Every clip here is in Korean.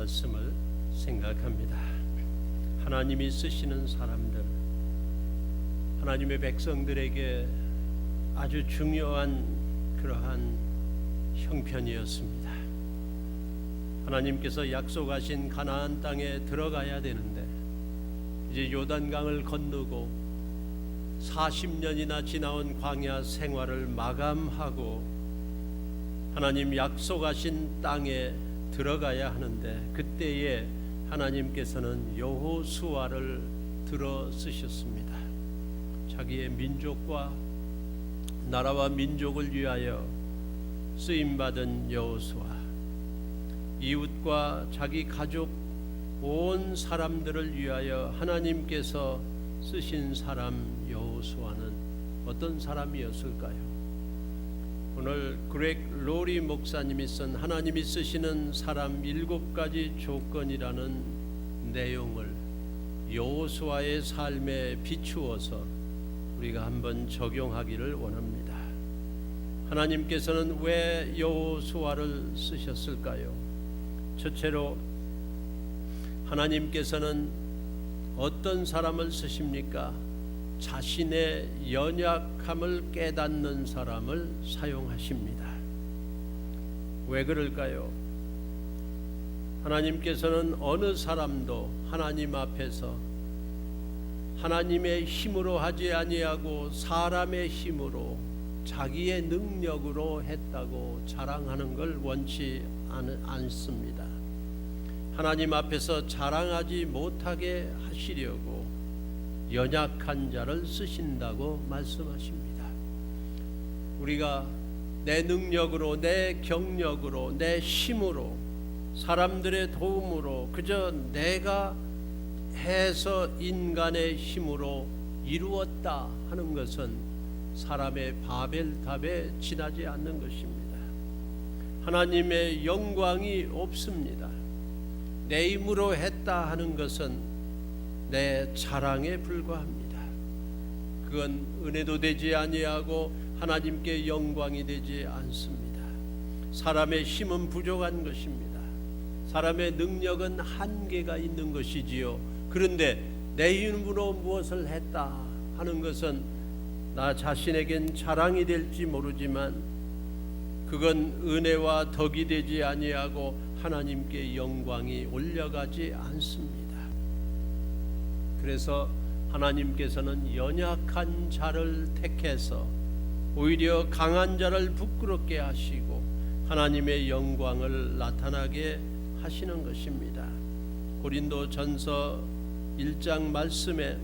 말씀을 생각합니다. 하나님이 쓰시는 사람들, 하나님의 백성들에게 아주 중요한 그러한 형편이었습니다. 하나님께서 약속하신 가나안 땅에 들어가야 되는데 이제 요단강을 건너고 40년이나 지나온 광야 생활을 마감하고 하나님 약속하신 땅에 들어가야 하는데 그때에 하나님께서는 여호수아를 들어 쓰셨습니다. 자기의 민족과 나라와 민족을 위하여 쓰임받은 여호수아, 이웃과 자기 가족 온 사람들을 위하여 하나님께서 쓰신 사람 여호수아는 어떤 사람이었을까요? 오늘 그렉 로리 목사님이 쓴 하나님이 쓰시는 사람 7가지 조건이라는 내용을 여호수아의 삶에 비추어서 우리가 한번 적용하기를 원합니다. 하나님께서는 왜 여호수아를 쓰셨을까요? 첫째로 하나님께서는 어떤 사람을 쓰십니까? 자신의 연약함을 깨닫는 사람을 사용하십니다. 왜 그럴까요? 하나님께서는 어느 사람도 하나님 앞에서 하나님의 힘으로 하지 아니하고 사람의 힘으로 자기의 능력으로 했다고 자랑하는 걸 원치 않습니다. 하나님 앞에서 자랑하지 못하게 하시려고 연약한 자를 쓰신다고 말씀하십니다. 우리가 내 능력으로, 내 경력으로, 내 힘으로, 사람들의 도움으로 그저 내가 해서 인간의 힘으로 이루었다 하는 것은 사람의 바벨탑에 지나지 않는 것입니다. 하나님의 영광이 없습니다. 내 힘으로 했다 하는 것은 내 자랑에 불과합니다. 그건 은혜도 되지 아니하고 하나님께 영광이 되지 않습니다. 사람의 힘은 부족한 것입니다. 사람의 능력은 한계가 있는 것이지요. 그런데 내 힘으로 무엇을 했다 하는 것은 나 자신에겐 자랑이 될지 모르지만 그건 은혜와 덕이 되지 아니하고 하나님께 영광이 올려가지 않습니다. 그래서 하나님께서는 연약한 자를 택해서 오히려 강한 자를 부끄럽게 하시고 하나님의 영광을 나타나게 하시는 것입니다. 고린도전서 1장 말씀에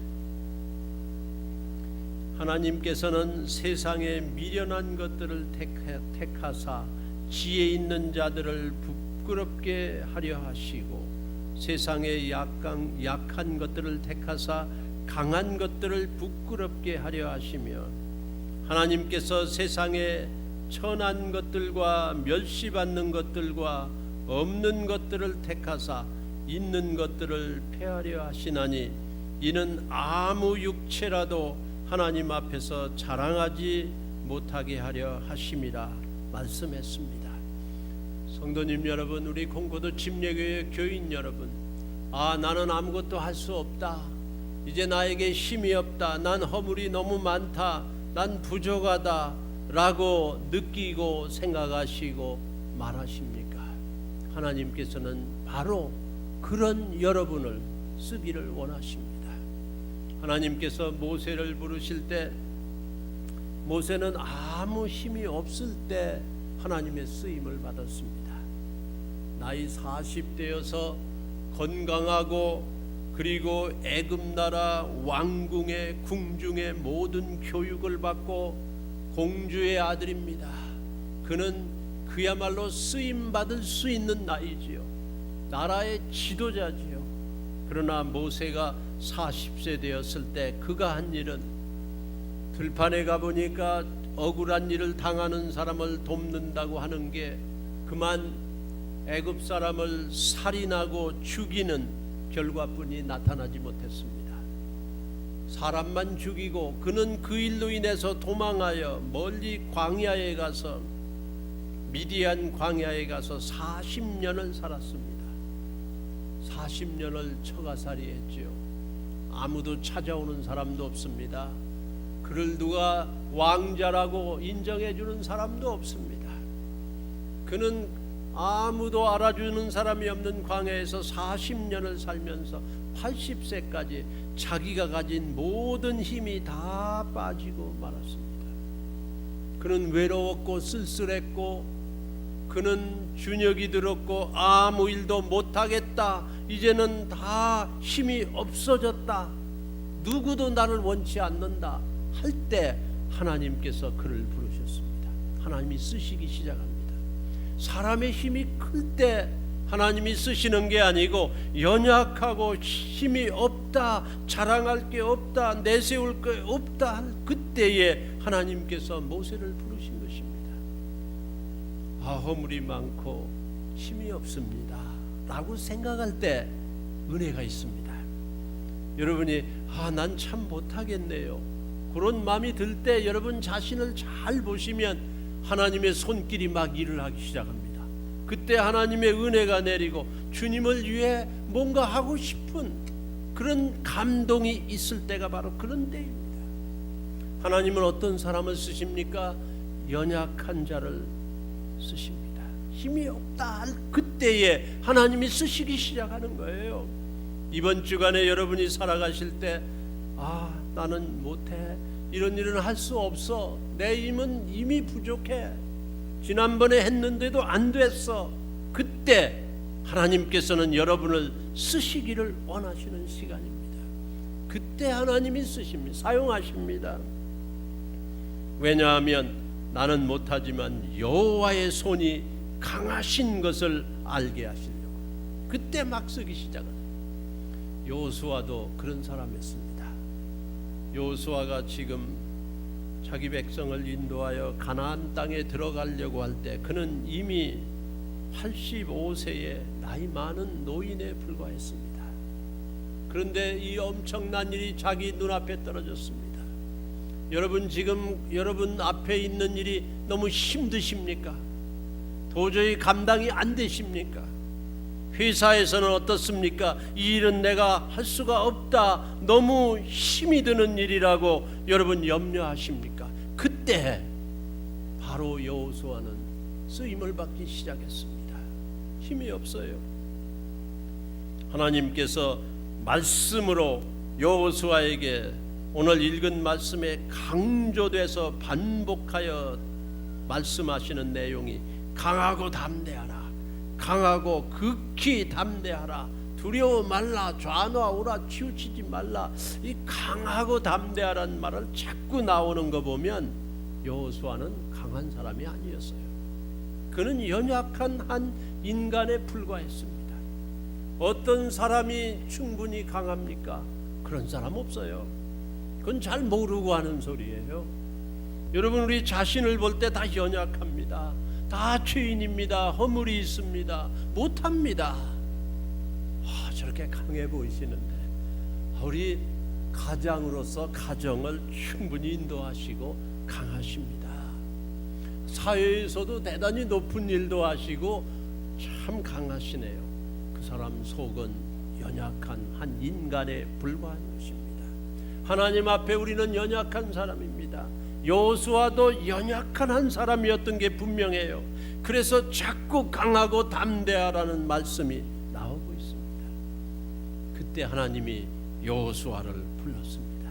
하나님께서는 세상에 미련한 것들을 택하사 지혜 있는 자들을 부끄럽게 하려 하시고 세상에 약한 것들을 택하사 강한 것들을 부끄럽게 하려 하시며 하나님께서 세상에 천한 것들과 멸시받는 것들과 없는 것들을 택하사 있는 것들을 폐하려 하시나니 이는 아무 육체라도 하나님 앞에서 자랑하지 못하게 하려 하심이라 말씀했습니다. 성도님 여러분, 우리 공고도 침례교회 교인 여러분, 나는 아무것도 할 수 없다, 이제 나에게 힘이 없다, 난 허물이 너무 많다, 난 부족하다 라고 느끼고 생각하시고 말하십니까? 하나님께서는 바로 그런 여러분을 쓰기를 원하십니다. 하나님께서 모세를 부르실 때 모세는 아무 힘이 없을 때 하나님의 쓰임을 받았습니다. 나이 40대여서 건강하고 그리고 애굽 나라 왕궁의 궁중의 모든 교육을 받고 공주의 아들입니다. 그는 그야말로 쓰임 받을 수 있는 나이지요. 나라의 지도자지요. 그러나 모세가 40세 되었을 때 그가 한 일은 들판에 가보니까 억울한 일을 당하는 사람을 돕는다고 하는 게 그만 애굽 사람을 살인하고 죽이는 결과뿐이 나타나지 못했습니다. 사람만 죽이고 그는 그 일로 인해서 도망하여 멀리 광야에 가서 미디안 광야에 가서 40년을 살았습니다. 40년을 처가살이 했지요. 아무도 찾아오는 사람도 없습니다. 그를 누가 왕자라고 인정해 주는 사람도 없습니다. 그는 아무도 알아주는 사람이 없는 광야에서 40년을 살면서 80세까지 자기가 가진 모든 힘이 다 빠지고 말았습니다. 그는 외로웠고 쓸쓸했고, 그는 준혁이 들었고, 아무 일도 못하겠다, 이제는 다 힘이 없어졌다, 누구도 나를 원치 않는다 할 때 하나님께서 그를 부르셨습니다. 하나님이 쓰시기 시작합니다. 사람의 힘이 클 때 하나님이 쓰시는 게 아니고, 연약하고 힘이 없다, 자랑할 게 없다, 내세울 게 없다 할 그때에 하나님께서 모세를 부르신 것입니다. 허물이 많고 힘이 없습니다 라고 생각할 때 은혜가 있습니다. 여러분이 난 참 못하겠네요, 그런 마음이 들 때 여러분 자신을 잘 보시면 하나님의 손길이 막 일을 하기 시작합니다. 그때 하나님의 은혜가 내리고 주님을 위해 뭔가 하고 싶은 그런 감동이 있을 때가 바로 그런 때입니다. 하나님은 어떤 사람을 쓰십니까? 연약한 자를 쓰십니다. 힘이 없다 할 그때에 하나님이 쓰시기 시작하는 거예요. 이번 주간에 여러분이 살아가실 때 나는 못해, 이런 일은 할 수 없어, 내 힘은 이미 부족해, 지난번에 했는데도 안 됐어, 그때 하나님께서는 여러분을 쓰시기를 원하시는 시간입니다. 그때 하나님이 쓰십니다. 사용하십니다. 왜냐하면 나는 못하지만 여호와의 손이 강하신 것을 알게 하시려고 그때 막 쓰기 시작합니다. 여호수아도 그런 사람이었습니다. 여호수아가 지금 자기 백성을 인도하여 가나안 땅에 들어가려고 할 때 그는 이미 85세의 나이 많은 노인에 불과했습니다. 그런데 이 엄청난 일이 자기 눈앞에 떨어졌습니다. 여러분, 지금 여러분 앞에 있는 일이 너무 힘드십니까? 도저히 감당이 안 되십니까? 회사에서는 어떻습니까? 이 일은 내가 할 수가 없다, 너무 힘이 드는 일이라고 여러분 염려하십니까? 그때 바로 여호수아는 쓰임을 받기 시작했습니다. 힘이 없어요. 하나님께서 말씀으로 여호수아에게 오늘 읽은 말씀에 강조돼서 반복하여 말씀하시는 내용이 강하고 담대하라, 강하고 극히 담대하라, 두려워 말라, 좌노하오라, 치우치지 말라. 이 강하고 담대하라는 말을 자꾸 나오는 거 보면 여호수아는 강한 사람이 아니었어요. 그는 연약한 한 인간에 불과했습니다. 어떤 사람이 충분히 강합니까? 그런 사람 없어요. 그건 잘 모르고 하는 소리예요. 여러분, 우리 자신을 볼 때 다 연약합니다. 다 죄인입니다. 허물이 있습니다. 못합니다. 저렇게 강해 보이시는데 우리 가장으로서 가정을 충분히 인도하시고 강하십니다. 사회에서도 대단히 높은 일도 하시고 참 강하시네요. 그 사람 속은 연약한 한 인간에 불과한 것입니다. 하나님 앞에 우리는 연약한 사람입니다. 여호수아도 연약한 한 사람이었던 게 분명해요. 그래서 자꾸 강하고 담대하라는 말씀이 나오고 있습니다. 그때 하나님이 여호수아를 불렀습니다.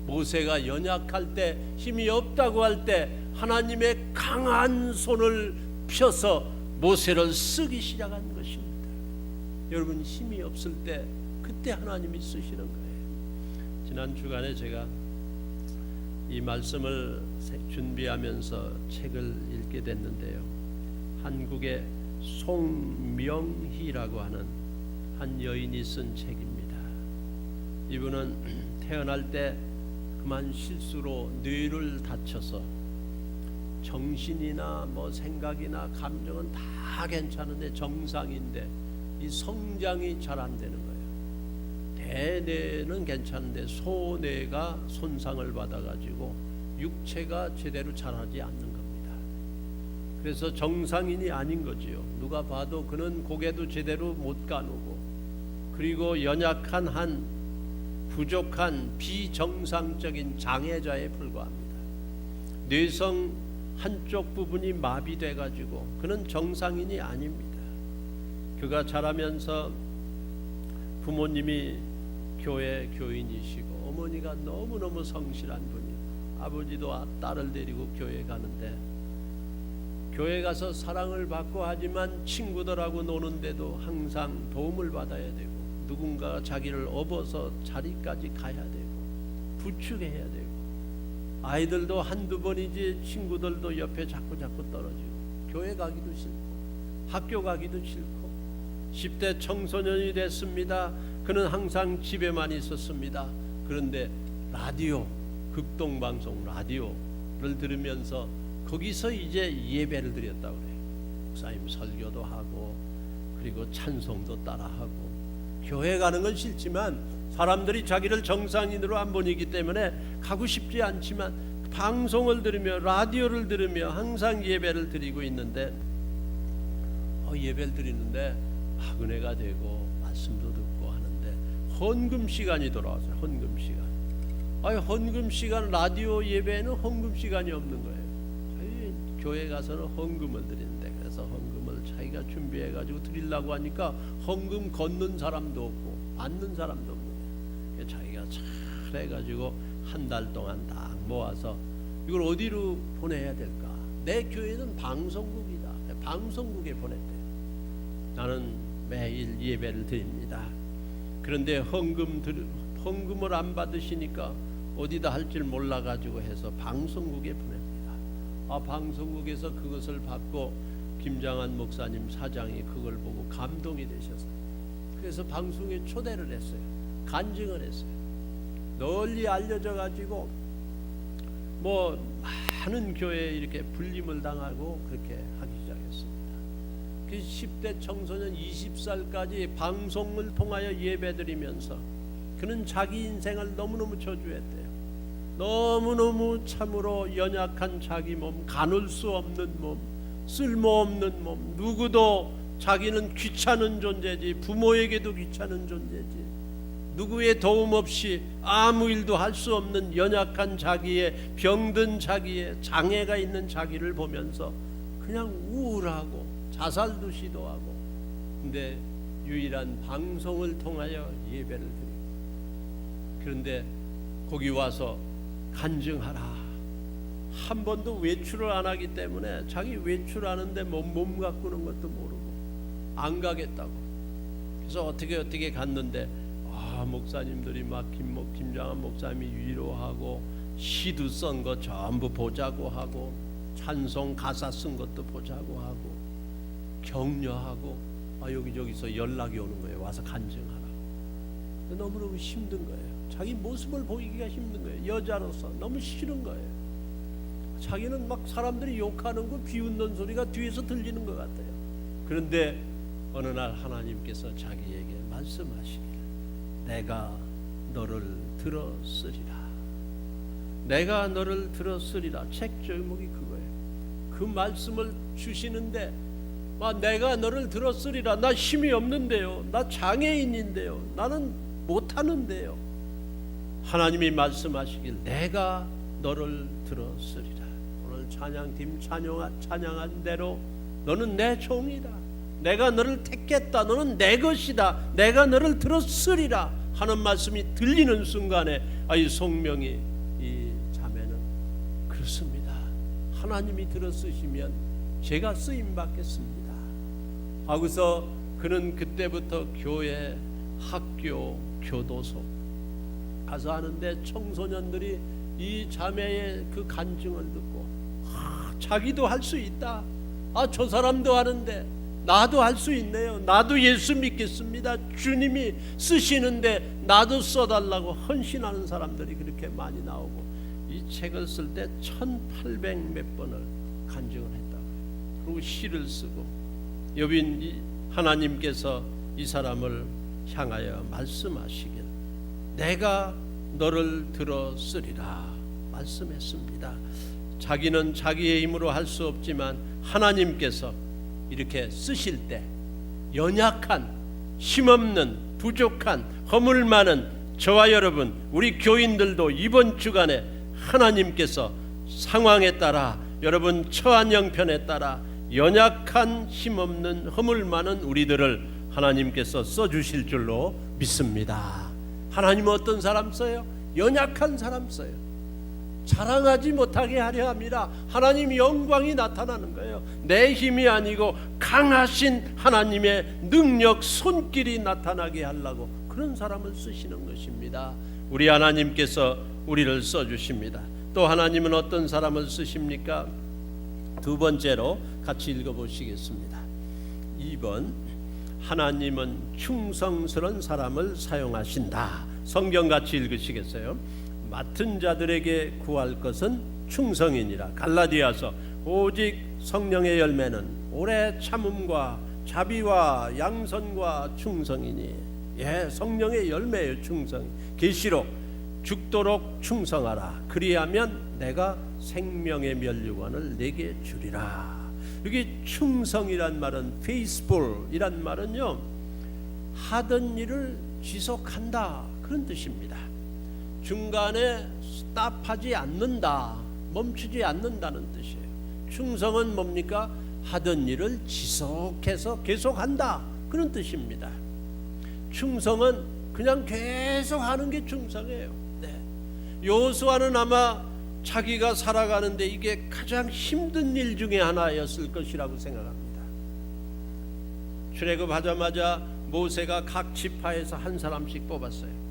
모세가 연약할 때, 힘이 없다고 할 때 하나님의 강한 손을 펴서 모세를 쓰기 시작한 것입니다. 여러분, 힘이 없을 때 그때 하나님이 쓰시는 거예요. 지난 주간에 제가 이 말씀을 준비하면서 책을 읽게 됐는데요, 한국의 송명희라고 하는 한 여인이 쓴 책입니다. 이분은 태어날 때 그만 실수로 뇌를 다쳐서 정신이나 생각이나 감정은 다 괜찮은데, 정상인데 이 성장이 잘 안 되는 거예요. 대뇌는 괜찮은데 소뇌가 손상을 받아가지고 육체가 제대로 자라지 않는 겁니다. 그래서 정상인이 아닌 거지요. 누가 봐도 그는 고개도 제대로 못 가누고 그리고 연약한 한 부족한 비정상적인 장애자에 불과합니다. 뇌성 한쪽 부분이 마비돼 가지고 그는 정상인이 아닙니다. 그가 자라면서 부모님이 교회 교인이시고 어머니가 너무너무 성실한 분이고 아버지도 딸을 데리고 교회 가는데 교회 가서 사랑을 받고 하지만 친구들하고 노는데도 항상 도움을 받아야 되고 누군가가 자기를 업어서 자리까지 가야 되고 부축해야 되고 아이들도 한두 번이지 친구들도 옆에 자꾸 떨어지고 교회 가기도 싫고 학교 가기도 싫고 10대 청소년이 됐습니다. 그는 항상 집에만 있었습니다. 그런데 라디오, 극동방송 라디오를 들으면서 거기서 이제 예배를 드렸다고 그래요. 목사님 설교도 하고 그리고 찬송도 따라하고 교회 가는 건 싫지만 사람들이 자기를 정상인으로 안 보이기 때문에 가고 싶지 않지만 방송을 들으며 라디오를 들으며 항상 예배를 드리고 있는데 예배를 드리는데 막 은혜가 되고 말씀도 듣고 하는데 헌금 시간이 돌아왔어요. 헌금 시간. 헌금 시간 라디오 예배에는 헌금 시간이 없는 거예요. 교회 가서는 헌금을 드리는데 그래서 헌금을 자기가 준비해 가지고 드리려고 하니까 헌금 걷는 사람도 없고 받는 사람도 없는 거예요. 자기가 잘 해가지고 한 달 동안 다 모아서 이걸 어디로 보내야 될까? 내 교회는 방송국이다. 방송국에 보냈대요. 나는 매일 예배를 드립니다. 그런데 헌금을 안 받으시니까 어디다 할 줄 몰라가지고 해서 방송국에 보냅니다. 방송국에서 그것을 받고 김장한 목사님 사장이 그걸 보고 감동이 되셔서 그래서 방송에 초대를 했어요. 간증을 했어요. 널리 알려져 가지고 뭐 많은 교회에 이렇게 불림을 당하고 그렇게 하기 시작했습니다. 그 10대 청소년 20살까지 방송을 통하여 예배드리면서 그는 자기 인생을 너무너무 저주했대요. 너무너무 참으로 연약한 자기 몸, 가눌 수 없는 몸, 쓸모없는 몸, 누구도 자기는 귀찮은 존재지, 부모에게도 귀찮은 존재지, 누구의 도움 없이 아무 일도 할 수 없는 연약한 자기의, 병든 자기의, 장애가 있는 자기를 보면서 그냥 우울하고 자살도 시도하고, 근데 유일한 방송을 통하여 예배를 드리고, 그런데 거기 와서 간증하라. 한 번도 외출을 안 하기 때문에 자기 외출하는데 몸 가꾸는 것도 모르고 안 가겠다고. 그래서 어떻게 갔는데 목사님들이 막 김장한 목사님이 위로하고 시도 쓴 거 전부 보자고 하고 찬송 가사 쓴 것도 보자고 하고 격려하고 여기저기서 연락이 오는 거예요. 와서 간증하라. 너무너무 힘든 거예요. 자기 모습을 보이기가 힘든 거예요. 여자로서 너무 싫은 거예요. 자기는 막 사람들이 욕하는 거 비웃는 소리가 뒤에서 들리는 것 같아요. 그런데 어느 날 하나님께서 자기에게 말씀하시기를 내가 너를 들었으리라. 내가 너를 들었으리라. 책 제목이 그거예요. 그 말씀을 주시는데 내가 너를 들었으리라. 나 힘이 없는데요. 나 장애인인데요. 나는 못하는데요. 하나님이 말씀하시길 내가 너를 들었으리라. 오늘 찬양팀 찬양한 대로 너는 내 종이다. 내가 너를 택했다. 너는 내 것이다. 내가 너를 들었으리라 하는 말씀이 들리는 순간에 이 송명이 이 자매는 그렇습니다. 하나님이 들었으시면 제가 쓰임 받겠습니다 하고서 그는 그때부터 교회, 학교, 교도소 가서 하는데 청소년들이 이 자매의 그 간증을 듣고 자기도 할 수 있다. 저 사람도 하는데 나도 할 수 있네요. 나도 예수 믿겠습니다. 주님이 쓰시는데 나도 써달라고 헌신하는 사람들이 그렇게 많이 나오고 이 책을 쓸 때 1800 몇 번을 간증을 했다. 그리고 시를 쓰고 여빈 하나님께서 이 사람을 향하여 말씀하시길 내가 너를 들었으리라 말씀했습니다. 자기는 자기의 힘으로 할 수 없지만 하나님께서 이렇게 쓰실 때 연약한 힘없는 부족한 허물 많은 저와 여러분, 우리 교인들도 이번 주간에 하나님께서 상황에 따라, 여러분 처한 형편에 따라 연약한 힘없는 허물 많은 우리들을 하나님께서 써주실 줄로 믿습니다. 하나님은 어떤 사람 써요? 연약한 사람 써요. 자랑하지 못하게 하려 합니다. 하나님 영광이 나타나는 거예요. 내 힘이 아니고 강하신 하나님의 능력, 손길이 나타나게 하려고 그런 사람을 쓰시는 것입니다. 우리 하나님께서 우리를 써주십니다. 또 하나님은 어떤 사람을 쓰십니까? 두 번째로 같이 읽어보시겠습니다. 2번, 하나님은 충성스러운 사람을 사용하신다. 성경 같이 읽으시겠어요? 맡은 자들에게 구할 것은 충성이니라. 갈라디아서, 오직 성령의 열매는 오래 참음과 자비와 양선과 충성이니. 예, 성령의 열매예요, 충성. 계시록, 죽도록 충성하라. 그리하면 내가 생명의 면류관을 내게 주리라. 여기 충성이란 말은, faithful이란 말은요, 하던 일을 지속한다, 그런 뜻입니다. 중간에 스탑하지 않는다, 멈추지 않는다는 뜻이에요. 충성은 뭡니까? 하던 일을 지속해서 계속한다, 그런 뜻입니다. 충성은 그냥 계속 하는 게 충성이에요. 네. 여호수아는 아마 자기가 살아가는데 이게 가장 힘든 일 중에 하나였을 것이라고 생각합니다. 출애굽하자마자 모세가 각 지파에서 한 사람씩 뽑았어요.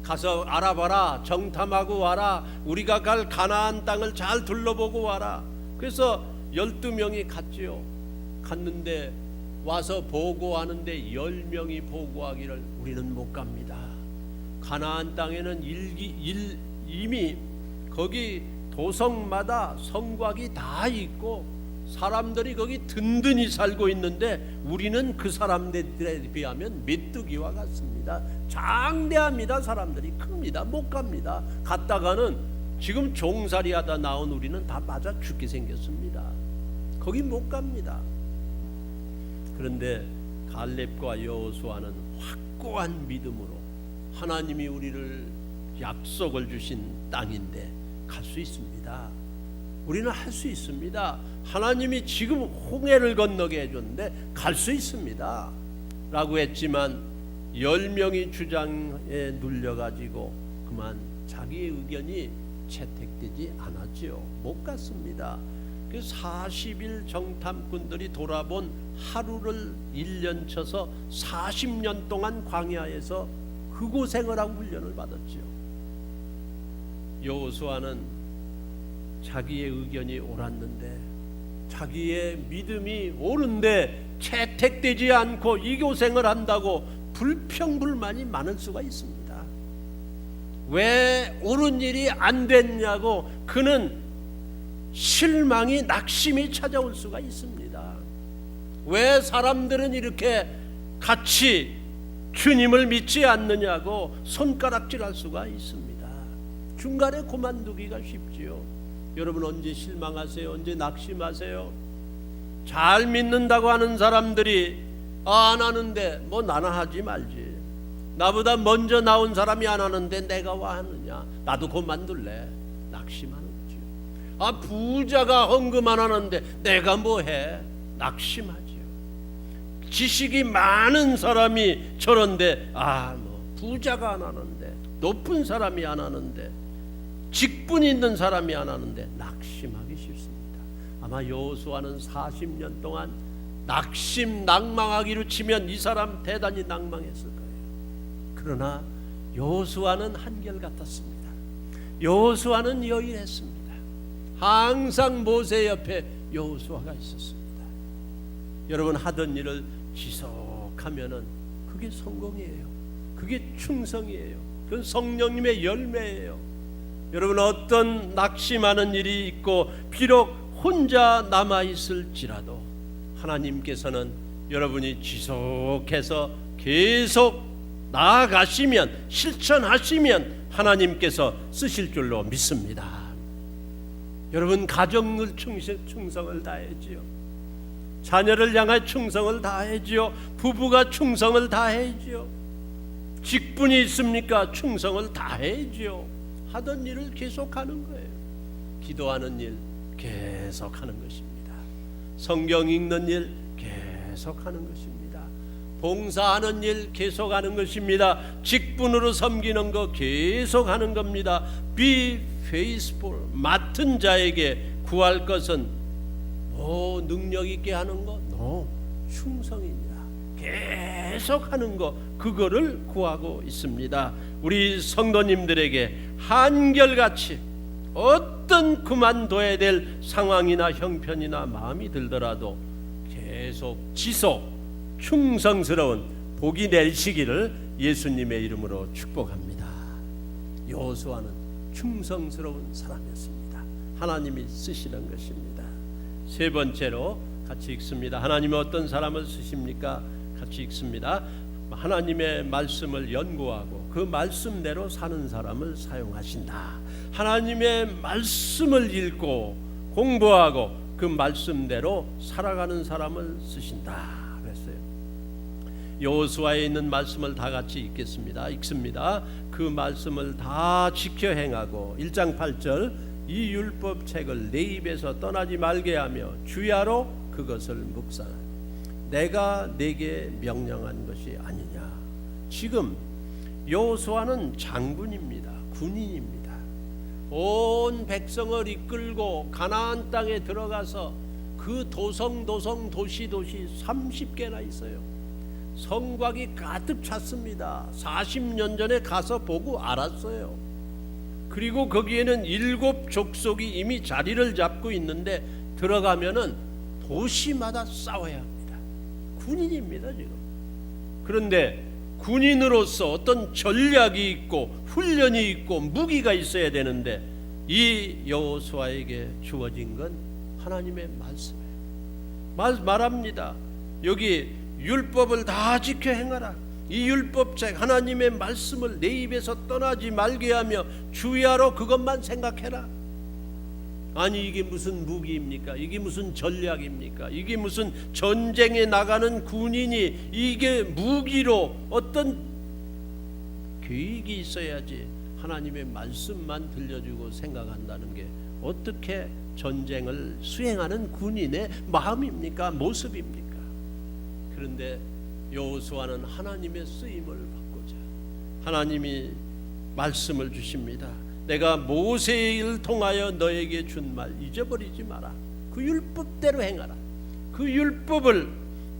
가서 알아봐라, 정탐하고 와라, 우리가 갈 가나안 땅을 잘 둘러보고 와라. 그래서 12명이 갔지요. 갔는데 와서 보고하는데 10명이 보고하기를 우리는 못 갑니다. 가나안 땅에는 이미 거기 도성마다 성곽이 다 있고 사람들이 거기 든든히 살고 있는데 우리는 그 사람들에 비하면 메뚜기와 같습니다. 장대합니다. 사람들이 큽니다. 못 갑니다. 갔다가는 지금 종살이 하다 나온 우리는 다 맞아 죽게 생겼습니다. 거기 못 갑니다. 그런데 갈렙과 여호수아는 확고한 믿음으로 하나님이 우리를 약속을 주신 땅인데 갈 수 있습니다. 우리는 할 수 있습니다. 하나님이 지금 홍해를 건너게 해줬는데 갈 수 있습니다 라고 했지만 10명이 주장에 눌려가지고 그만 자기의 의견이 채택되지 않았지요. 못 갔습니다. 그 40일 정탐꾼들이 돌아본 하루를 1년 쳐서 40년 동안 광야에서 흑고생을 하고 훈련을 받았지요. 여호수아는 자기의 의견이 옳았는데, 자기의 믿음이 옳은데 채택되지 않고 이 고생을 한다고 불평불만이 많을 수가 있습니다. 왜 옳은 일이 안 됐냐고 그는 실망이, 낙심이 찾아올 수가 있습니다. 왜 사람들은 이렇게 같이 주님을 믿지 않느냐고 손가락질할 수가 있습니다. 중간에 그만두기가 쉽지요. 여러분 언제 실망하세요? 언제 낙심하세요? 잘 믿는다고 하는 사람들이 안 하는데 뭐 나나 하지 말지, 나보다 먼저 나온 사람이 안 하는데 내가 와 하느냐, 나도 그만둘래, 낙심하는 거죠. 부자가 헌금 안 하는데 내가 뭐해, 낙심하지요. 지식이 많은 사람이 저런데 뭐 부자가 안 하는데, 높은 사람이 안 하는데, 직분 있는 사람이 안 하는데 낙심하기 쉽습니다. 아마 여호수아는 40년 동안 낭망하기로 치면 이 사람 대단히 낭망했을 거예요. 그러나 여호수아는 한결같았습니다. 여호수아는 여일했습니다. 항상 모세 옆에 여호수아가 있었습니다. 여러분 하던 일을 지속하면은 그게 성공이에요. 그게 충성이에요. 그건 성령님의 열매예요. 여러분 어떤 낙심하는 일이 있고 비록 혼자 남아있을지라도 하나님께서는 여러분이 지속해서 계속 나아가시면, 실천하시면 하나님께서 쓰실 줄로 믿습니다. 여러분 가정을 충성을 다해지요. 자녀를 향해 충성을 다해지요. 부부가 충성을 다해지요. 직분이 있습니까? 충성을 다해야죠. 하던 일을 계속하는 거예요. 기도하는 일 계속하는 것입니다. 성경 읽는 일 계속하는 것입니다. 봉사하는 일 계속하는 것입니다. 직분으로 섬기는 거 계속하는 겁니다. Be faithful. 맡은 자에게 구할 것은 능력 있게 하는 거? No. 충성입니다. 계속하는 거, 그거를 구하고 있습니다. 우리 성도님들에게 한결같이 어떤 그만둬야 될 상황이나 형편이나 마음이 들더라도 계속 지속 충성스러운 복이 내리시기를 예수님의 이름으로 축복합니다. 여호수아는 충성스러운 사람이었습니다. 하나님이 쓰시는 것입니다. 세 번째로 같이 읽습니다. 하나님은 어떤 사람을 쓰십니까? 같이 읽습니다. 하나님의 말씀을 연구하고 그 말씀대로 사는 사람을 사용하신다. 하나님의 말씀을 읽고 공부하고 그 말씀대로 살아가는 사람을 쓰신다 그랬어요. 여호수아에 있는 말씀을 다 같이 읽습니다. 그 말씀을 다 지켜 행하고 1장 8절 이 율법책을 내 입에서 떠나지 말게 하며 주야로 그것을 묵상하라. 내가 내게 명령한 것이 아니냐. 지금 여호수아는 장군입니다. 군인입니다. 온 백성을 이끌고 가나안 땅에 들어가서 그 도성 도시 30개나 있어요. 성곽이 가득 찼습니다. 40년 전에 가서 보고 알았어요. 그리고 거기에는 7 족속이 이미 자리를 잡고 있는데 들어가면은 도시마다 싸워야 합니다. 군인입니다 지금. 그런데 군인으로서 어떤 전략이 있고 훈련이 있고 무기가 있어야 되는데 이 여호수아에게 주어진 건 하나님의 말씀이에요. 말합니다. 여기 율법을 다 지켜 행하라. 이 율법책 하나님의 말씀을 내 입에서 떠나지 말게 하며 주야로 그것만 생각해라. 아니 이게 무슨 무기입니까? 이게 무슨 전략입니까? 이게 무슨 전쟁에 나가는 군인이 이게 무기로 어떤 계획이 있어야지 하나님의 말씀만 들려주고 생각한다는 게 어떻게 전쟁을 수행하는 군인의 마음입니까? 모습입니까? 그런데 여호수아는 하나님의 쓰임을 받고자 하나님이 말씀을 주십니다. 내가 모세의 일을 통하여 너에게 준 말 잊어버리지 마라. 그 율법대로 행하라. 그 율법을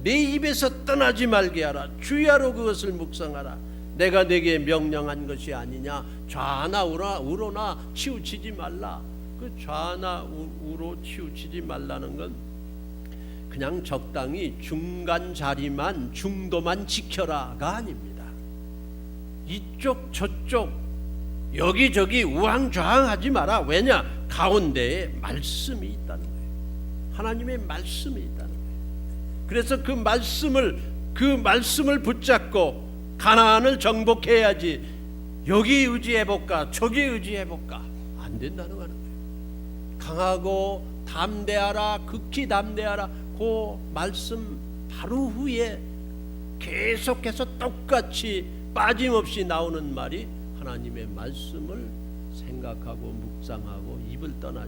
내 입에서 떠나지 말게 하라. 주야로 그것을 묵상하라. 내가 내게 명령한 것이 아니냐. 좌나 우로나 치우치지 말라. 그 좌나 우로 치우치지 말라는 건 그냥 적당히 중간 자리만 중도만 지켜라가 아닙니다. 이쪽 저쪽 여기저기 우왕좌왕하지 마라. 왜냐? 가운데에 말씀이 있다는 거예요. 하나님의 말씀이 있다는 거예요. 그래서 그 말씀을 붙잡고 가나안을 정복해야지 여기 의지해볼까 저기 의지해볼까 안 된다는 거예요. 강하고 담대하라. 극히 담대하라. 그 말씀 바로 후에 계속해서 똑같이 빠짐없이 나오는 말이 하나님의 말씀을 생각하고 묵상하고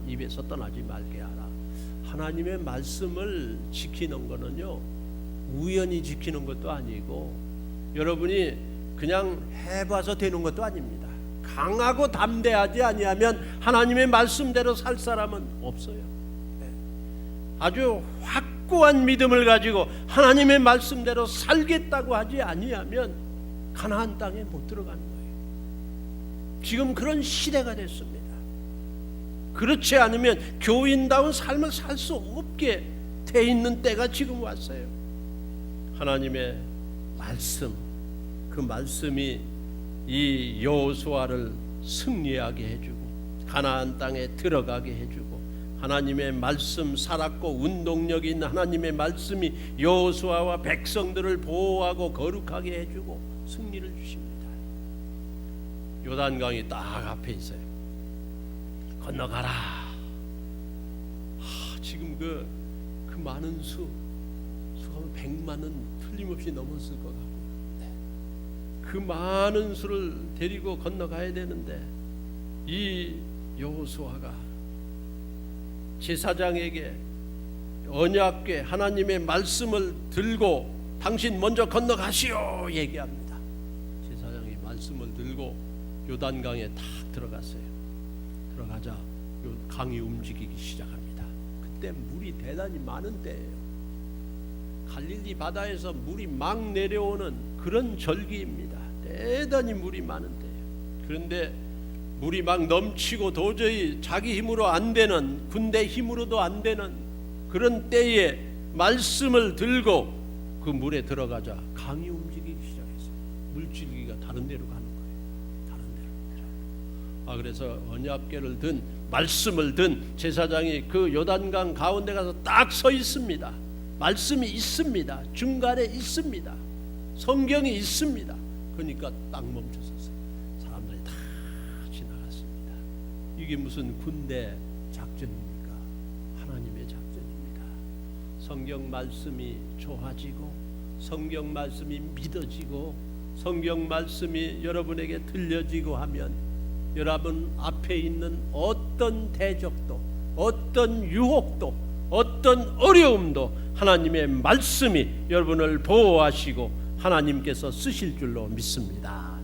입에서 떠나지 말게 하라. 하나님의 말씀을 지키는 거는요 우연히 지키는 것도 아니고 여러분이 그냥 해봐서 되는 것도 아닙니다. 강하고 담대하지 아니하면 하나님의 말씀대로 살 사람은 없어요. 아주 확고한 믿음을 가지고 하나님의 말씀대로 살겠다고 하지 아니하면 가나안 땅에 못 들어가는 거예요. 지금 그런 시대가 됐습니다. 그렇지 않으면 교인다운 삶을 살 수 없게 돼 있는 때가 지금 왔어요. 하나님의 말씀, 그 말씀이 이 여호수아를 승리하게 해주고 가나안 땅에 들어가게 해주고 하나님의 말씀 살았고 운동력 있는 하나님의 말씀이 여호수아와 백성들을 보호하고 거룩하게 해주고 승리를 주십니다. 요단강이 딱 앞에 있어요. 건너가라. 지금 그 많은 수가 100만은 틀림없이 넘었을 것 같고요. 그 많은 수를 데리고 건너가야 되는데 이 여호수아가 제사장에게 언약궤 하나님의 말씀을 들고 당신 먼저 건너가시오 얘기합니다. 제사장이 말씀을 들고 요단강에 탁 들어갔어요. 들어가자 요 강이 움직이기 시작합니다. 그때 물이 대단히 많은 때예요. 갈릴리 바다에서 물이 막 내려오는 그런 절기입니다. 대단히 물이 많은 때예요. 그런데 물이 막 넘치고 도저히 자기 힘으로 안 되는, 군대 힘으로도 안 되는 그런 때에 말씀을 들고 그 물에 들어가자 강이 움직이기 시작했어요. 물줄기가 다른 데로 가는 거예요. 다른 데로. 그래서 언약궤를 든, 말씀을 든 제사장이 그 요단강 가운데 가서 딱 서 있습니다. 말씀이 있습니다. 중간에 있습니다. 성경이 있습니다. 그러니까 딱 멈춰섰어요. 사람들이 다 지나갔습니다. 이게 무슨 군대 작전입니까? 하나님의 작전입니다. 성경 말씀이 좋아지고 성경 말씀이 믿어지고 성경 말씀이 여러분에게 들려지고 하면 여러분 앞에 있는 어떤 대적도 어떤 유혹도 어떤 어려움도 하나님의 말씀이 여러분을 보호하시고 하나님께서 쓰실 줄로 믿습니다.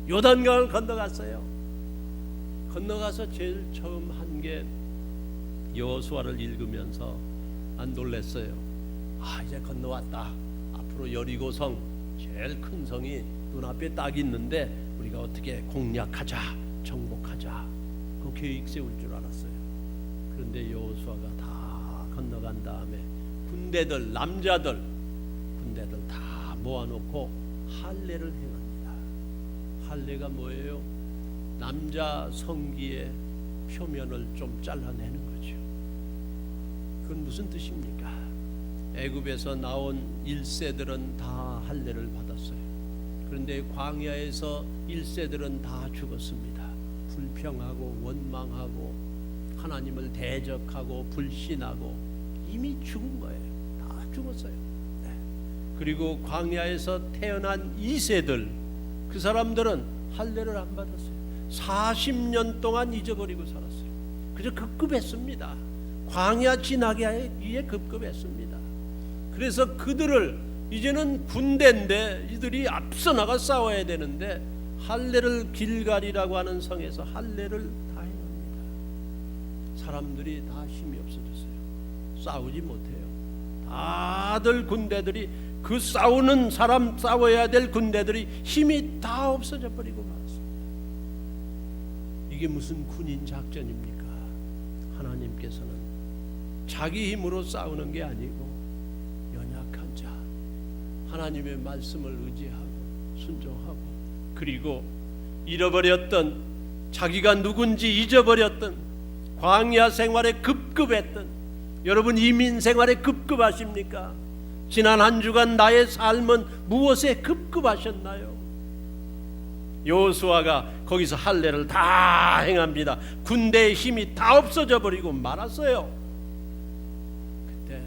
요단강을 건너갔어요. 건너가서 제일 처음 한 게 여호수아를 읽으면서 안 놀랐어요. 이제 건너왔다. 앞으로 여리고성 제일 큰 성이 눈앞에 딱 있는데 우리가 어떻게 공략하자, 정복하자 그 계획 세울 줄 알았어요. 그런데 여호수아가 다 건너간 다음에 군대들, 남자들 군대들 다 모아놓고 할례를 행합니다. 할례가 뭐예요? 남자 성기의 표면을 좀 잘라내는 거죠. 그건 무슨 뜻입니까? 애굽에서 나온 1세들은 다 할례를 받았어요. 그런데 광야에서 1세들은 다 죽었습니다. 불평하고 원망하고 하나님을 대적하고 불신하고 이미 죽은 거예요. 다 죽었어요. 네. 그리고 광야에서 태어난 2세들 그 사람들은 할례를 안 받았어요. 40년 동안 잊어버리고 살았어요. 그저 급급했습니다. 광야 지나기 위해 급급했습니다. 그래서 그들을 이제는 군대인데 이들이 앞서 나가 싸워야 되는데 할례를 길갈이라고 하는 성에서 할례를 다 행합니다. 사람들이 다 힘이 없어졌어요. 싸우지 못해요. 다들 군대들이 그 싸우는 사람 싸워야 될 군대들이 힘이 다 없어져 버리고 말았어요. 이게 무슨 군인 작전입니까? 하나님께서는 자기 힘으로 싸우는 게 아니고 연약한 자 하나님의 말씀을 의지하고 순종하고 그리고 잃어버렸던 자기가 누군지 잊어버렸던 광야 생활에 급급했던 여러분 이민 생활에 급급하십니까? 지난 한 주간 나의 삶은 무엇에 급급하셨나요? 여호수아가 거기서 할례를 다 행합니다. 군대의 힘이 다 없어져 버리고 말았어요. 그때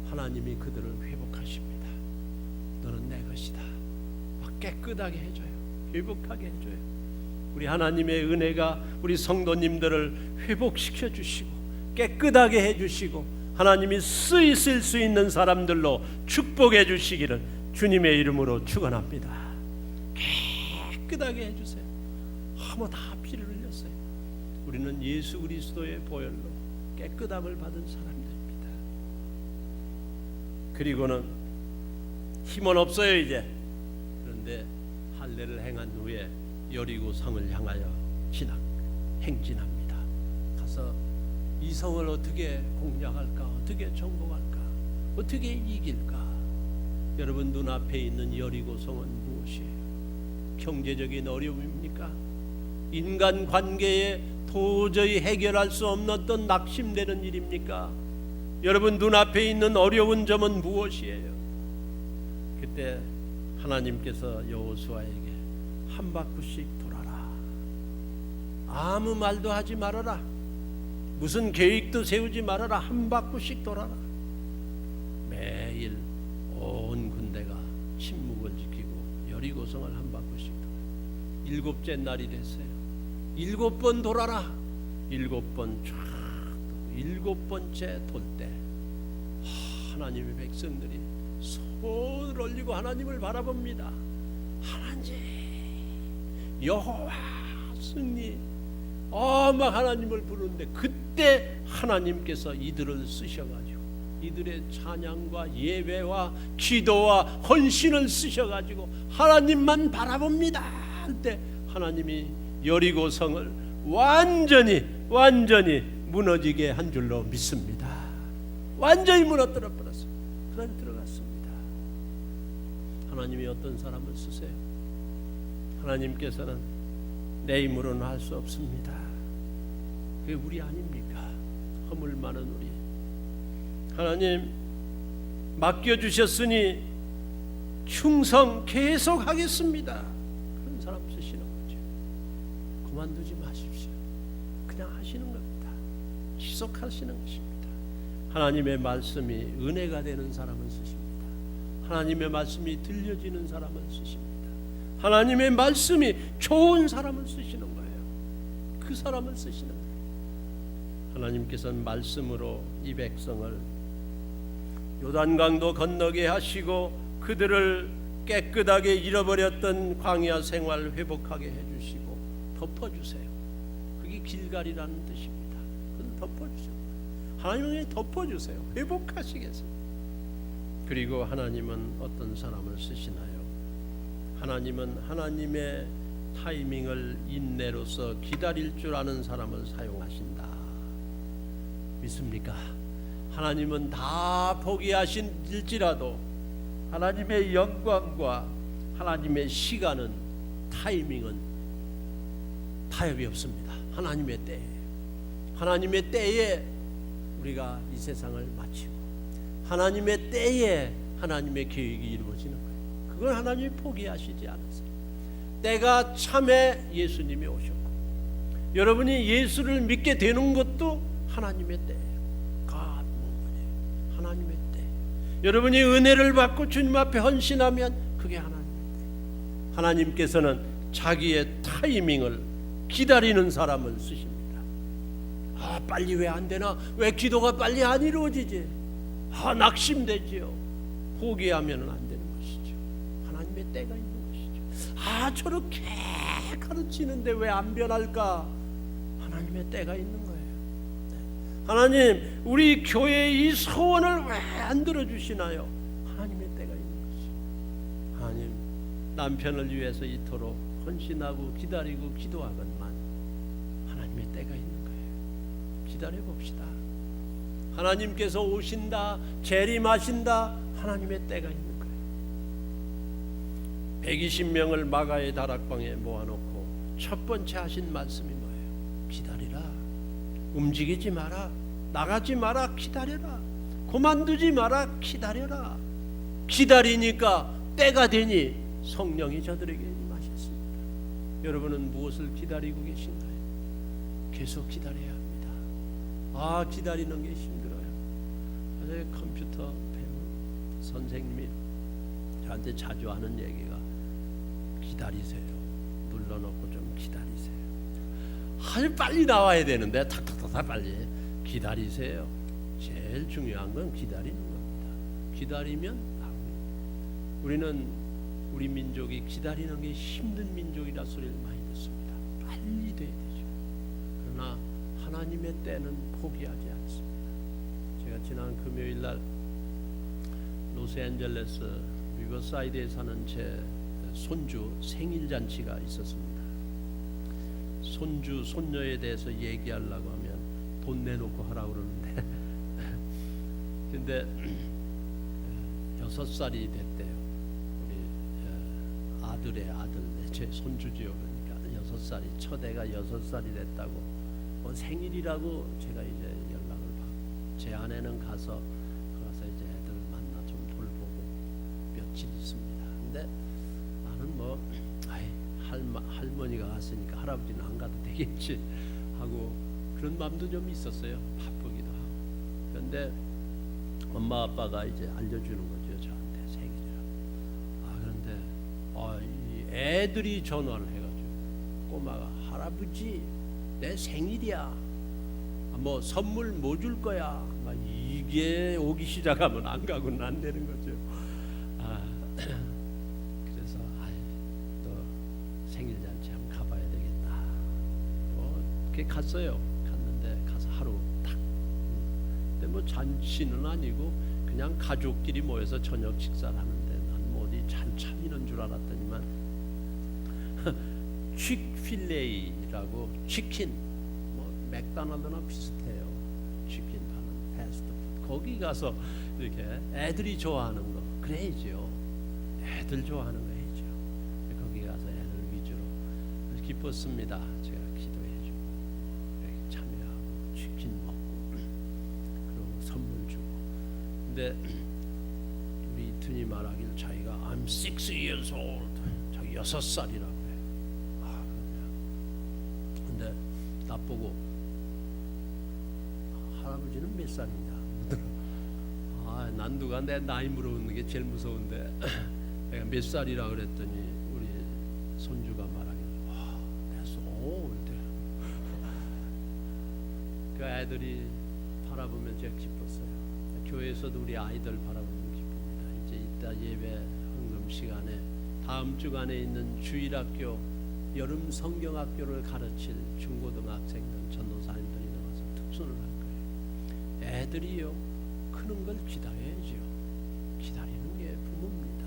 하나님이 그들을 회복하십니다. 너는 내 것이다. 막 깨끗하게 해줘요. 회복하게 해줘요. 우리 하나님의 은혜가 우리 성도님들을 회복시켜 주시고 깨끗하게 해주시고 하나님이 쓰이실 수 있는 사람들로 축복해 주시기를 주님의 이름으로 축원합니다. 깨끗하게 해주세요. 다 피를 흘렸어요. 우리는 예수 그리스도의 보혈로 깨끗함을 받은 사람들입니다. 그리고는 힘은 없어요 이제. 그런데 할례를 행한 후에 여리고 성을 향하여 행진합니다. 가서 이 성을 어떻게 공략할까? 어떻게 정복할까? 어떻게 이길까? 여러분 눈앞에 있는 여리고 성은 무엇이에요? 경제적인 어려움입니까? 인간 관계에 도저히 해결할 수 없는 어떤 낙심되는 일입니까? 여러분 눈앞에 있는 어려운 점은 무엇이에요? 그때 하나님께서 여호수아에게 한 바퀴씩 돌아라. 아무 말도 하지 말아라. 무슨 계획도 세우지 말아라. 한 바퀴씩 돌아라. 매일 온 군대가 침묵을 지키고 여리고성을 한 바퀴씩 돌아요. 7째 날이 됐어요. 7번 돌아라. 7번 쫙 돌고 7번째 돌 때 하나님의 백성들이 손을 올리고 하나님을 바라봅니다. 하나님, 여호와 승리, 막 하나님을 부르는데 그때 하나님께서 이들을 쓰셔가지고 이들의 찬양과 예배와 기도와 헌신을 쓰셔가지고 하나님만 바라봅니다 할 때 하나님이 여리고성을 완전히 무너지게 한 줄로 믿습니다. 완전히 무너뜨려 버렸어요. 하나님 들어갔습니다. 하나님이 어떤 사람을 쓰세요? 하나님께서는 내 힘으로는 할 수 없습니다. 그게 우리 아닙니까? 허물 많은 우리. 하나님 맡겨주셨으니 충성 계속하겠습니다. 그런 사람 쓰시는 거죠. 그만두지 마십시오. 그냥 하시는 겁니다. 지속하시는 것입니다. 하나님의 말씀이 은혜가 되는 사람을 쓰십니다. 하나님의 말씀이 들려지는 사람을 쓰십니다. 하나님의 말씀이 좋은 사람을 쓰시는 거예요. 그 사람을 쓰시는 거예요. 하나님께서는 말씀으로 이 백성을 요단강도 건너게 하시고 그들을 깨끗하게 잃어버렸던 광야 생활 회복하게 해주시고 덮어주세요. 그게 길갈이라는 뜻입니다. 그걸 덮어주세요. 하나님은 덮어주세요. 회복하시겠어요. 그리고 하나님은 어떤 사람을 쓰시나요? 하나님은 하나님의 타이밍을 인내로서 기다릴 줄 아는 사람을 사용하신다. 믿습니까? 하나님은 다 포기하실지라도 하나님의 영광과 하나님의 시간은 타이밍은 타협이 없습니다. 하나님의 때에 하나님의 때에 우리가 이 세상을 마치고 하나님의 때에 하나님의 계획이 이루어지는 거예요. 그걸 하나님이 포기하시지 않으세요. 때가 참에 예수님이 오셨고 여러분이 예수를 믿게 되는 것도 하나님의 때예요. God moment. 하나님의 때. 여러분이 은혜를 받고 주님 앞에 헌신하면 그게 하나님의 때. 하나님께서는 자기의 타이밍을 기다리는 사람을 쓰십니다. 빨리 왜 안 되나? 왜 기도가 빨리 안 이루어지지? 낙심되지요. 포기하면 안 되는 것이죠. 하나님의 때가 있는 것이죠. 저렇게 가르치는데 왜 안 변할까? 하나님의 때가 있는 거예요. 하나님, 우리 교회의 이 소원을 왜 안 들어주시나요? 하나님의 때가 있는 것이죠. 하나님, 남편을 위해서 이토록 헌신하고 기다리고 기도하건만 하나님의 때가 있는 거예요. 기다려봅시다. 하나님께서 오신다, 재림하신다, 하나님의 때가 있는 거예요. 120명을 마가의 다락방에 모아놓고 첫 번째 하신 말씀이 뭐예요? 기다리라. 움직이지 마라. 나가지 마라. 기다려라. 그만두지 마라. 기다려라. 기다리니까 때가 되니 성령이 저들에게 임하셨습니다. 여러분은 무엇을 기다리고 계신가요? 계속 기다려야 합니다. 기다리는 게 힘들어요. 어제 컴퓨터 배운 선생님이 저한테 자주 하는 얘기가 기다리세요. 눌러놓고 좀 기다리세요. 아주 빨리 나와야 되는데 탁탁탁 빨리 기다리세요. 제일 중요한 건 기다리는 겁니다. 기다리면 나옵니다. 우리는 우리 민족이 기다리는 게 힘든 민족이라 소리를 많이 듣습니다. 빨리 돼야 되죠. 그러나 하나님의 때는 포기하지 않습니다. 제가 지난 금요일 날 로스앤젤레스 리버사이드에 사는 제 손주 생일 잔치가 있었습니다. 손주 손녀에 대해서 얘기하려고 하면 돈 내놓고 하라고 그러는데 근데 6살이 됐대요. 우리 아들의 아들, 제 손주지요. 그러니까 6살이, 첫애가 6살이 됐다고 생일이라고 제가 이제 연락을 받고 제 아내는 가서 이제 애들 만나 좀 돌보고 며칠 있습니다. 근데 나는 할머니가 갔으니까 할아버지는 안 가도 되겠지 하고 그런 마음도 좀 있었어요. 바쁘기도 하고. 그런데 엄마 아빠가 이제 알려주는 거죠. 저한테 생일이라고. 그런데 애들이 전화를 해가지고 꼬마가 할아버지 내 생일이야. 뭐 선물 뭐 줄 거야. 막 이게 오기 시작하면 안 가고는 안 되는 거죠. 그래서 또 생일 잔치 한번 가봐야 되겠다. 그렇게 갔어요. 갔는데 가서 하루 딱. 근데 뭐 잔치는 아니고 그냥 가족끼리 모여서 저녁 식사를 하는데 난 뭐 어디 잔참 이런 줄 알았더니만 칙필레이라고 치킨 뭐 맥도날드나 비슷해요. 치킨 파는 패스트푸드. 거기 가서 이렇게 애들이 좋아하는 거 그래야죠. 애들 좋아하는 거 해야죠. 거기 가서 애들 위주로 기뻤습니다. 제가 기도해주고 참여하고 치킨 먹고 그리고 선물 주고. 근데 우리 이튼이 말하길 자기가 I'm 6 years old. 자기 6살이라고 해. 근데 나보고 할아버지는 몇 살이냐? 난 누가 내 나이 물어보는 게 제일 무서운데 내가 몇 살이라 그랬더니 우리 손주가 말하길 that's old. 그 아이들이 바라보면 제가 기뻤어요. 교회에서도 우리 아이들 바라보면 기쁩니다. 이제 이따 예배 헌금 시간에 다음 주간에 있는 주일학교 여름 성경학교를 가르칠 중고등학생들 전도사님들이 나와서 특순을 할 거예요. 애들이요 크는 걸 기다려야죠. 기다리는 게 부모입니다.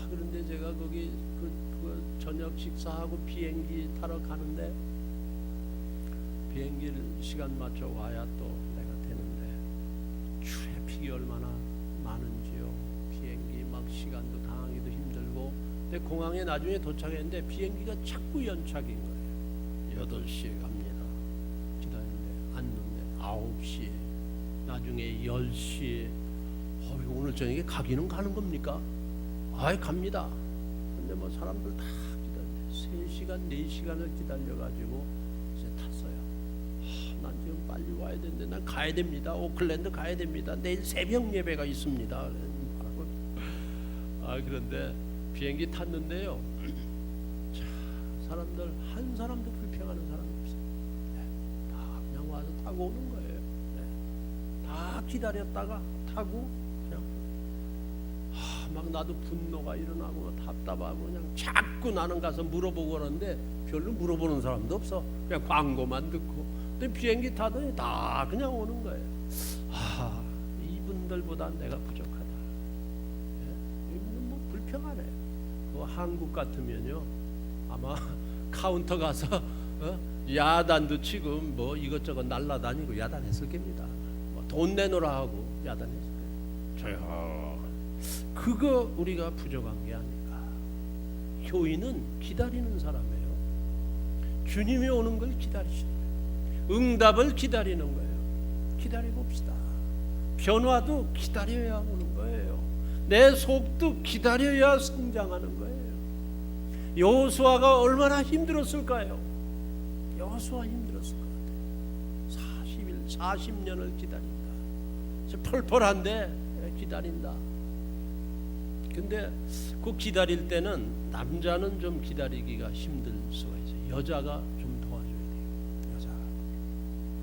그런데 제가 거기 그 저녁 식사하고 비행기 타러 가는데 비행기를 시간 맞춰 와야 또 내가 되는데 트래픽이 얼마나 많은지요. 비행기 막 시간도 당하기도 힘들고. 근데 공항에 나중에 도착했는데 비행기가 자꾸 연착인 거예요. 8시에 갑니다. 기다리는데 앉는데 9시에 나중에 10시에 오늘 저녁에 가기는 가는 겁니까? 갑니다. 근데 뭐 사람들 다 기다리네. 3시간 4시간을 기다려가지고 이제 탔어요. 난 지금 빨리 와야 되는데 난 가야 됩니다. 오클랜드 가야 됩니다. 내일 새벽 예배가 있습니다. 그런데 비행기 탔는데요. 사람들 한 사람도 불평하는 사람 없어요. 다 그냥 와서 타고 오는 거예요. 다 기다렸다가 타고 그냥 막 나도 분노가 일어나고 답답하고 그냥 자꾸 나는 가서 물어보고 그러는데 별로 물어보는 사람도 없어. 그냥 광고만 듣고. 근데 비행기 타더니 다 그냥 오는 거예요. 이분들보다 내가 부족하다. 이분은 뭐 불평하네. 한국 같으면요 아마 카운터 가서 야단도 치고 뭐 이것저것 날라다니고 야단했을 겁니다. 돈 내놓으라 하고 야단했을 거예요. 그거 우리가 부족한 게 아닌가. 교인은 기다리는 사람이에요. 주님이 오는 걸 기다리시는 거예요. 응답을 기다리는 거예요. 기다려봅시다. 변화도 기다려야 오는 거예요. 내 속도 기다려야 성장하는 거예요. 여호수아가 얼마나 힘들었을까요? 여호수아 힘들었을 것 같아요. 40년을 기다린다. 펄펄한데 기다린다. 근데 그 기다릴 때는 남자는 좀 기다리기가 힘들 수가 있어요. 여자가 좀 도와줘야 돼요. 여자.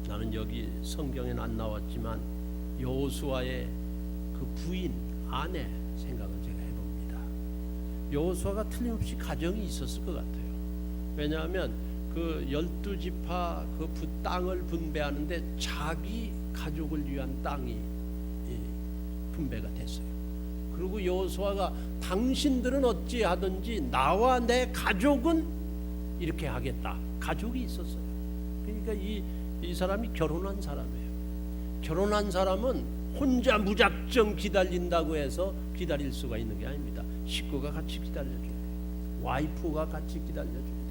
나는 여기 성경에는 안 나왔지만 여호수아의 그 부인 아내 생각을 제가 해봅니다. 여호수아가 틀림없이 가정이 있었을 것 같아요. 왜냐하면 그 12지파 그 땅을 분배하는데 자기 가족을 위한 땅이 분배가 됐어요. 그리고 여호수아가 당신들은 어찌하든지 나와 내 가족은 이렇게 하겠다. 가족이 있었어요. 그러니까 이 사람이 결혼한 사람이에요. 결혼한 사람은 혼자 무작정 기다린다고 해서 기다릴 수가 있는 게 아닙니다. 식구가 같이 기다려줘야 돼요. 와이프가 같이 기다려줘야 돼요.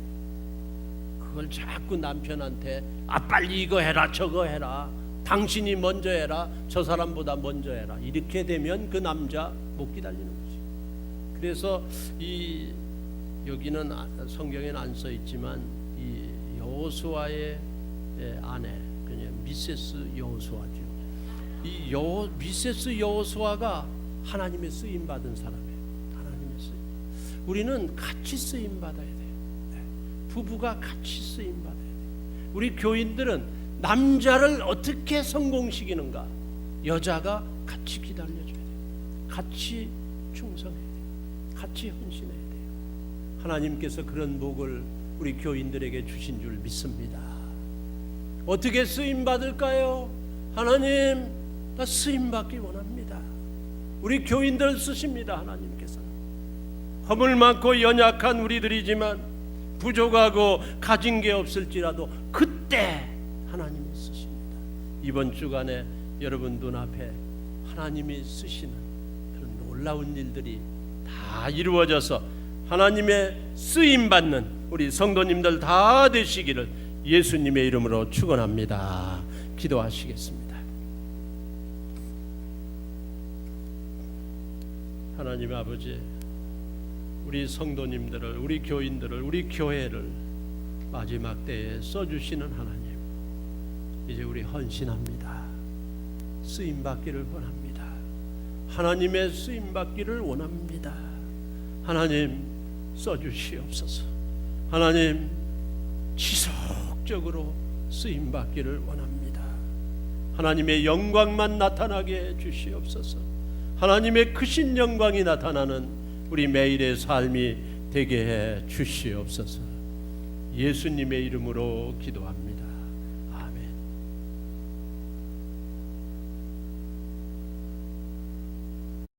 그걸 자꾸 남편한테 빨리 이거 해라 저거 해라 당신이 먼저 해라 저 사람보다 먼저 해라 이렇게 되면 그 남자 못 기다리는 거지. 그래서 여기는 성경에는 안 써 있지만 이 여호수아의 아내 그냥 미세스 여호수아죠. 이 미세스 여호수아가 하나님의 쓰임 받은 사람이에요. 하나님의 쓰임. 우리는 같이 쓰임 받아야 돼요. 부부가 같이 쓰임 받아야 돼요. 우리 교인들은 남자를 어떻게 성공시키는가? 여자가 같이 기다려줘야 돼요. 같이 충성해야 돼요. 같이 헌신해야 돼요. 하나님께서 그런 복을 우리 교인들에게 주신 줄 믿습니다. 어떻게 쓰임 받을까요? 하나님, 나 쓰임 받기 원합니다. 우리 교인들 쓰십니다. 하나님께서 허물 많고 연약한 우리들이지만 부족하고 가진 게 없을지라도 그때 하나님이 쓰십니다. 이번 주간에 여러분 눈앞에 하나님이 쓰시는 그런 놀라운 일들이 다 이루어져서 하나님의 쓰임받는 우리 성도님들 다 되시기를 예수님의 이름으로 축원합니다. 기도하시겠습니다. 하나님 아버지, 우리 성도님들을, 우리 교인들을, 우리 교회를 마지막 때에 써주시는 하나님, 이제 우리 헌신합니다. 쓰임받기를 원합니다. 하나님의 쓰임받기를 원합니다. 하나님 써주시옵소서. 하나님 지속적으로 쓰임받기를 원합니다. 하나님의 영광만 나타나게 해주시옵소서. 하나님의 크신 영광이 나타나는 우리 매일의 삶이 되게 해 주시옵소서. 예수님의 이름으로 기도합니다.